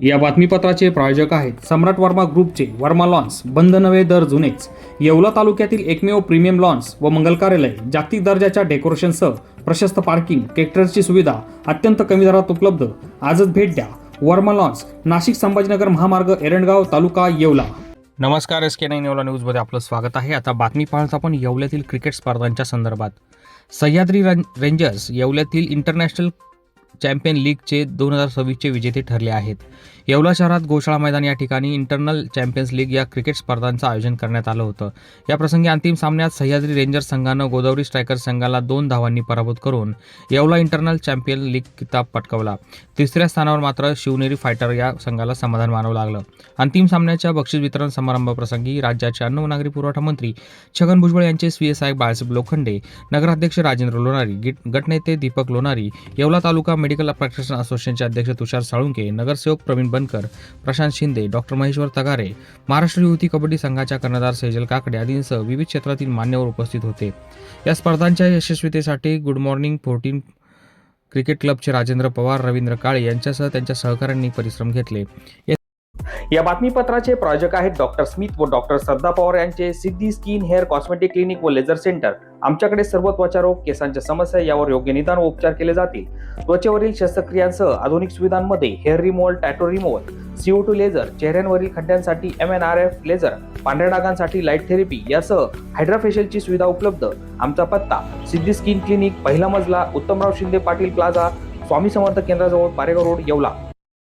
या बातमीपत्राचे प्रायोजक आहेत सम्राट वर्मा ग्रुपचे वर्मा लॉन्स, बंद नवे दर जुनेच. येवला तालुक्यातील एकमेव प्रीमियम लॉन्स व मंगल कार्यालय, जागतिक दर्जाच्या डेकोरेशनसह प्रशस्त पार्किंग, ट्रॅक्टरची सुविधा अत्यंत कमी दरात उपलब्ध. आजच भेट द्या. वर्मा लॉन्स, नाशिक संभाजीनगर महामार्ग, एरंडगाव तालुका, येवला. नमस्कार, SK9 येवला न्यूजमध्ये आपलं स्वागत आहे. आता बातमी पाहत आपण येवल्यातील क्रिकेट स्पर्धांच्या संदर्भात. सह्याद्री रेंजर्स येवल्यातील इंटरनॅशनल चॅम्पियन लीगचे 2026चे विजेते ठरले आहेत. येवला शहरात गोशाळा मैदान या ठिकाणी इंटरनल चॅम्पियन्स लीग या क्रिकेट स्पर्धांचं आयोजन करण्यात आलं होतं. या प्रसंगी अंतिम सामन्यात सह्याद्री रेंजर्स संघानं गोदावरी स्ट्रायकर्स संघाला 2 धावांनी पराभूत करून येवला इंटरनल चॅम्पियन लीग किताब पटकावला. तिसऱ्या स्थानावर मात्र शिवनेरी फायटर या संघाला समाधान मानावं लागलं. अंतिम सामन्याच्या बक्षीस वितरण समारंभाप्रसंगी राज्याचे अन्न व नागरी पुरवठा मंत्री छगन भुजबळ यांचे स्वीय सहाय्यक बाळासाहेब लोखंडे, नगराध्यक्ष राजेंद्र लोणारी, गटनेते दीपक लोणारी, येवला तालुका मेडिकल प्रॅक्टिशनर असोसिएशनचे अध्यक्ष तुषार साळुंके, नगरसेवक प्रवीण बनकर, प्रशांत शिंदे, डॉक्टर महेश्वर तगारे, महाराष्ट्र युवती कबड्डी संघाच्या कर्णधार सेजल काकडे आदींसह विविध क्षेत्रातील मान्यवर उपस्थित होते. या स्पर्धांच्या यशस्वीतेसाठी गुड मॉर्निंग 14 क्रिकेट क्लबचे राजेंद्र पवार, रवींद्र काळे यांच्यासह त्यांच्या सहकाऱ्यांनी परिश्रम घेतले. या बातमीपत्राचे प्रायोजक आहेत डॉक्टर स्मिथ व डॉक्टर श्रद्धा पवार यांचे सिद्धी स्किन हेअर कॉस्मेटिक क्लिनिक व लेझर सेंटर. आमच्याकडे सर्व त्वचारोग, केसांच्या समस्या यावर योग्य निदान व उपचार केले जातील. त्वचेवरील शस्त्रक्रियांसह आधुनिक सुविधांमध्ये hair removal, tattoo removal, CO2 laser, चेहऱ्यांवरील खड्ड्यांसाठी MNRF लेझर, पांढऱ्या डागांसाठी लाईट थेरपी यासह हायड्राफेशियलची सुविधा उपलब्ध. आमचा पत्ता सिद्धी स्किन क्लिनिक, पहिला मजला, उत्तमराव शिंदे पाटील प्लाझा, स्वामी समर्थ केंद्राजवळ, पारेगाव रोड, येवला.